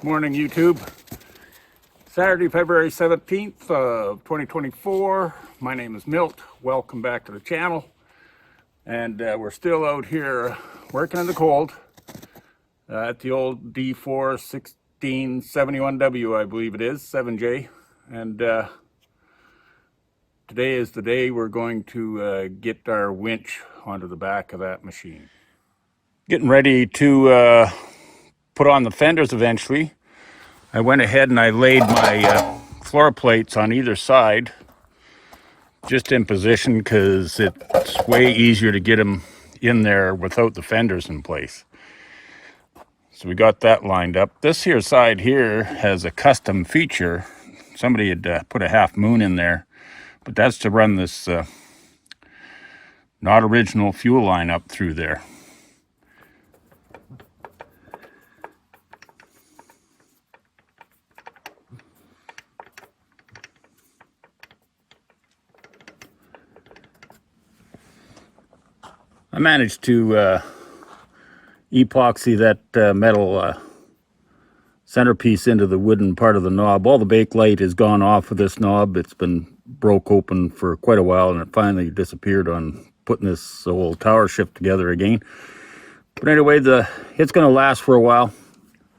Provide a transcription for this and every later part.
Morning, YouTube. Saturday, February 17th of 2024. My name is Milt. Welcome back to the channel. And we're still out here working in the cold at the old D4 1671W, I believe it is, 7J. And today is the day we're going to get our winch onto the back of that machine. Getting ready to put on the fenders eventually. I went ahead and I laid my floor plates on either side just in position because it's way easier to get them in there without the fenders in place. So we got that lined up. This here side here has a custom feature. Somebody had put a half moon in there, but that's to run this not original fuel line up through there. I managed to epoxy that metal centerpiece into the wooden part of the knob. All the bakelite has gone off of this knob. It's been broke open for quite a while, and it finally disappeared on putting this old tower shift together again. But anyway, it's going to last for a while.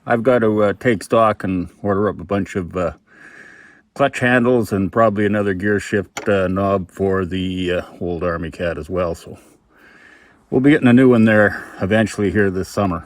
I've got to take stock and order up a bunch of clutch handles and probably another gear shift knob for the old Army Cat as well. So we'll be getting a new one there eventually here this summer.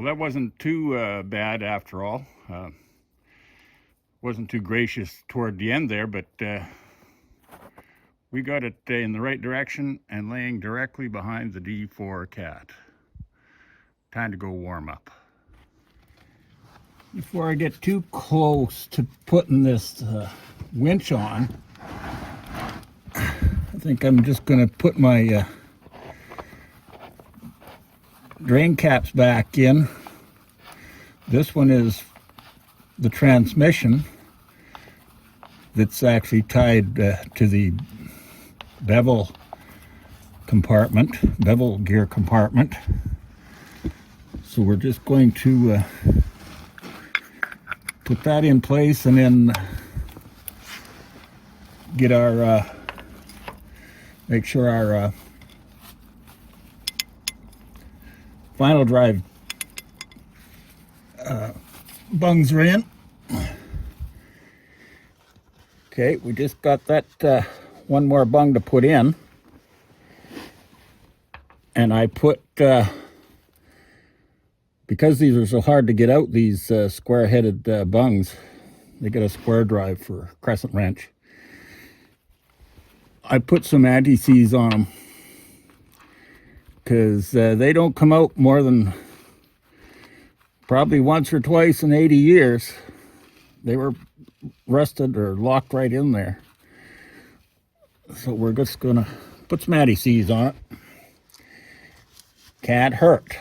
that wasn't too bad after all. Wasn't too gracious toward the end there, but we got it in the right direction and laying directly behind the D4 cat. Time to go warm up. Before I get too close to putting this winch on, I think I'm just going to put my drain caps back in. This one is the transmission that's actually tied to the bevel gear compartment. So we're just going to put that in place and then get our make sure our final drive bungs are in. Okay, we just got that one more bung to put in, and I put because these are so hard to get out, these square-headed bungs, they get a square drive for crescent wrench. I put some anti-seize on them because they don't come out more than probably once or twice in 80 years. They were rusted or locked right in there. So we're just gonna put some anti-seize on it. Can't hurt.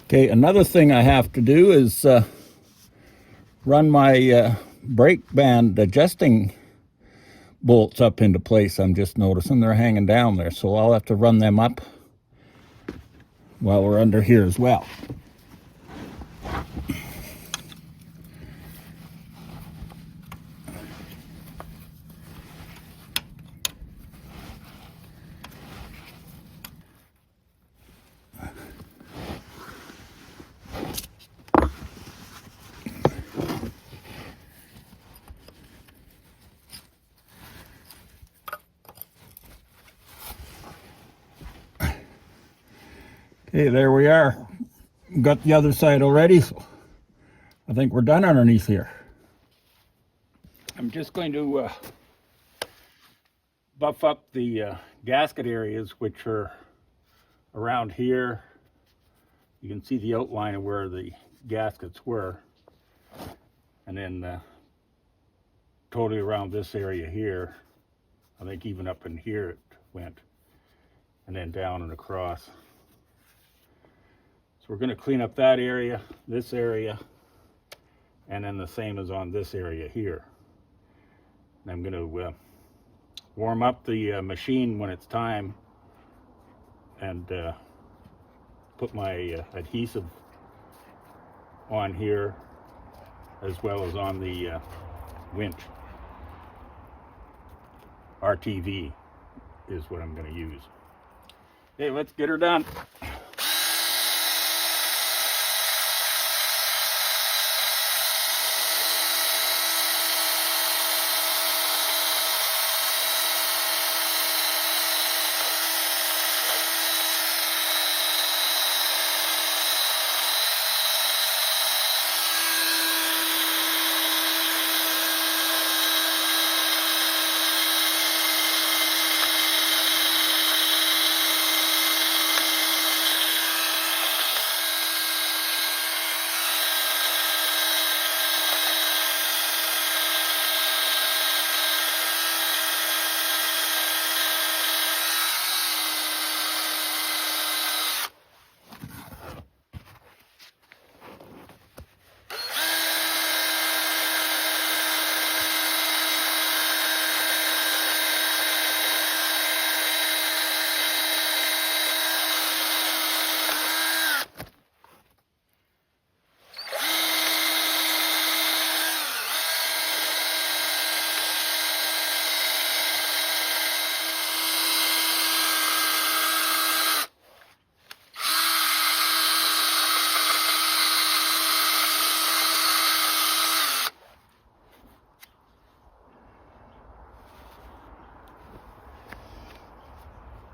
Okay, another thing I have to do is run my brake band adjusting bolts up into place. I'm just noticing they're hanging down there, so I'll have to run them up while we're under here as well. Okay, there we are. Got the other side already, so I think we're done underneath here. I'm just going to buff up the gasket areas, which are around here. You can see the outline of where the gaskets were, and then totally around this area here. I think even up in here it went, and then down and across. We're going to clean up that area, this area, and then the same as on this area here. And I'm going to warm up the machine when it's time, and put my adhesive on here as well as on the winch. RTV is what I'm going to use. Okay, let's get her done.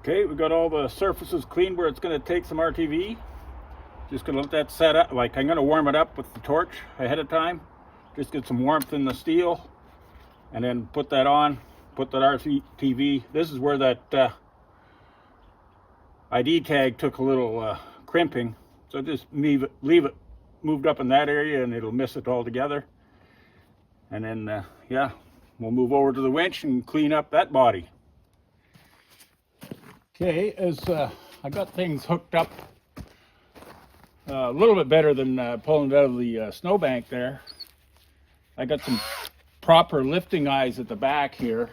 Okay, we got all the surfaces cleaned where it's going to take some RTV. Just going to let that set up. Like, I'm going to warm it up with the torch ahead of time. Just get some warmth in the steel. And then put that on. Put that RTV. This is where that ID tag took a little crimping. So just leave it moved up in that area and it'll miss it all together. And then, yeah, we'll move over to the winch and clean up that body. Okay, as I got things hooked up a little bit better than pulling it out of the snowbank there. I got some proper lifting eyes at the back here.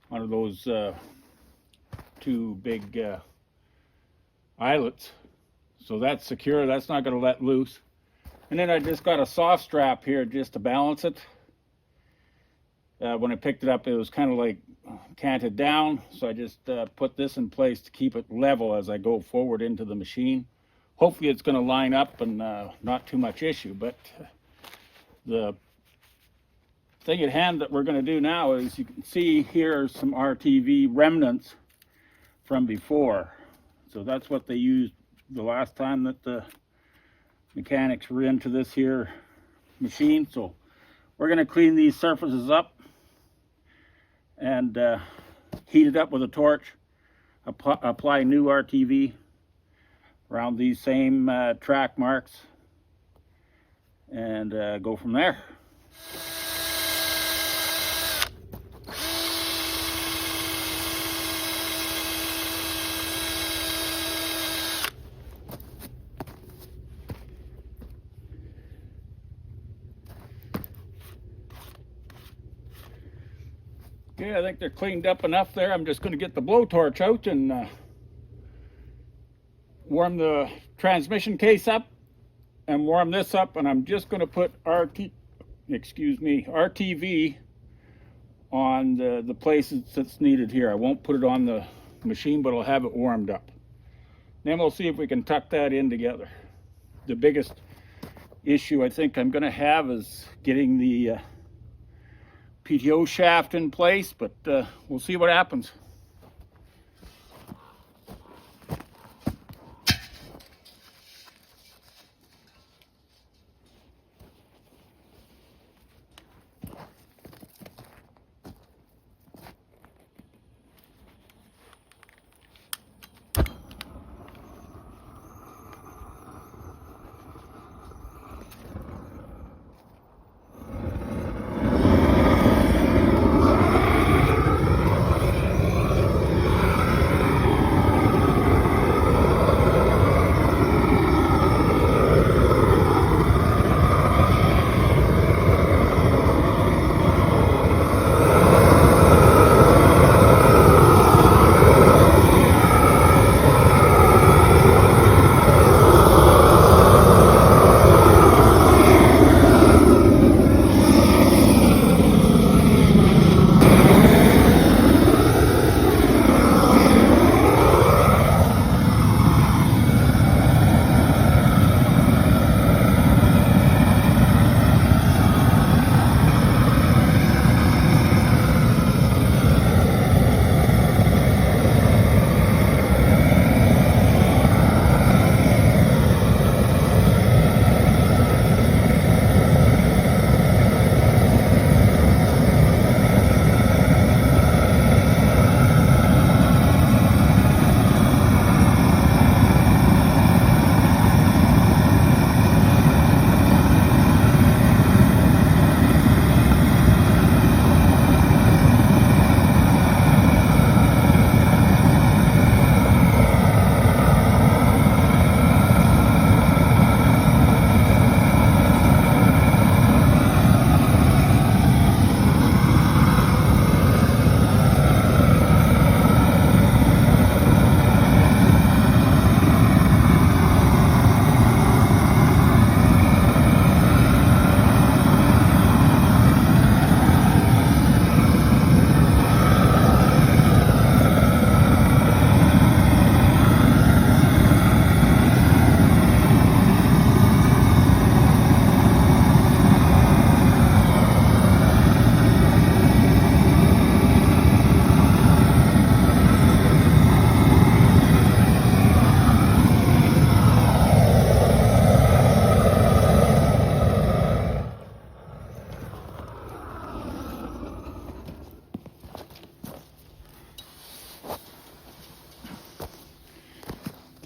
One of those two big eyelets. So that's secure, that's not going to let loose. And then I just got a soft strap here just to balance it. When I picked it up, it was kind of like canted down, so I just put this in place to keep it level as I go forward into the machine. Hopefully it's going to line up and not too much issue, but the thing at hand that we're going to do now is, you can see here some RTV remnants from before. So that's what they used the last time that the mechanics were into this here machine. So we're going to clean these surfaces up and heat it up with a torch, apply new RTV around these same track marks, and go from there. Okay, I think they're cleaned up enough there. I'm just going to get the blowtorch out and warm the transmission case up and warm this up, and I'm just going to put RTV on the places that's needed here. I won't put it on the machine, but I'll have it warmed up. Then we'll see if we can tuck that in together. The biggest issue I think I'm going to have is getting the PTO shaft in place, but we'll see what happens.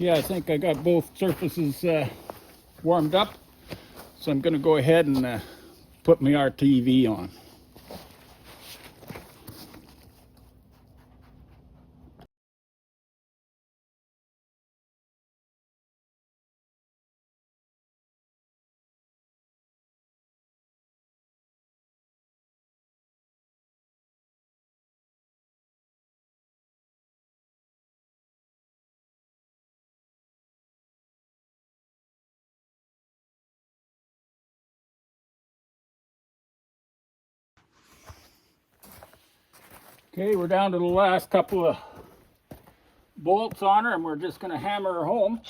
Yeah, I think I got both surfaces warmed up, so I'm going to go ahead and put my RTV on. Okay, we're down to the last couple of bolts on her, and we're just going to hammer her home.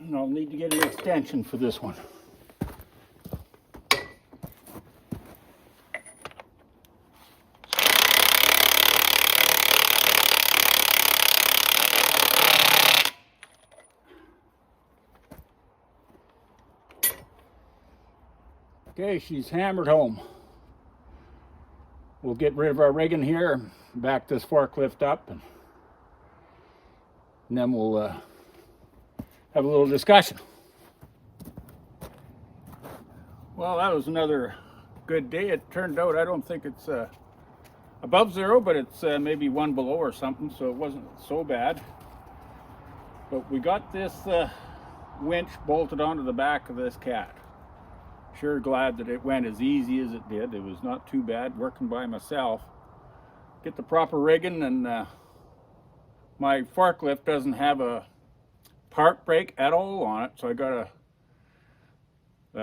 And I'll need to get an extension for this one. Okay, she's hammered home. We'll get rid of our rigging here, back this forklift up, and then we'll have a little discussion. Well, that was another good day. It turned out, I don't think it's above zero, but it's maybe one below or something, so it wasn't so bad. But we got this winch bolted onto the back of this cat. Sure glad that it went as easy as it did. It was not too bad working by myself. Get the proper rigging, and my forklift doesn't have a park brake at all on it, so I gotta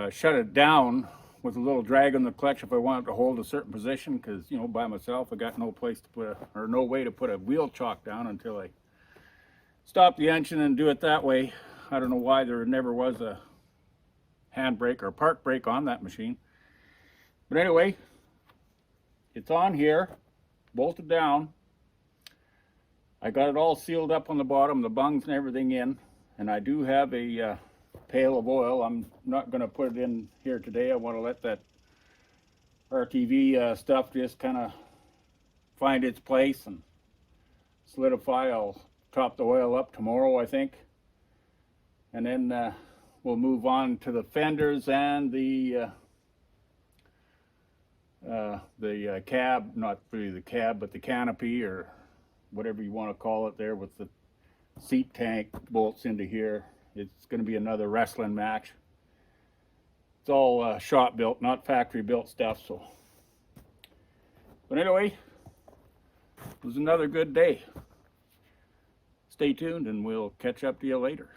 shut it down with a little drag on the clutch if I want it to hold a certain position, because, you know, by myself I got no place to put or no way to put a wheel chock down until I stop the engine and do it that way. I don't know why there never was a handbrake or park brake on that machine. But anyway, it's on here, bolted down. I got it all sealed up on the bottom, the bungs and everything in, and I do have a pail of oil. I'm not going to put it in here today. I want to let that RTV stuff just kind of find its place and solidify. I'll top the oil up tomorrow, I think, and then we'll move on to the fenders and the cab, not really the cab, but the canopy, or whatever you want to call it there, with the seat tank bolts into here. It's going to be another wrestling match. It's all shop built, not factory built stuff. So, but anyway, it was another good day. Stay tuned and we'll catch up to you later.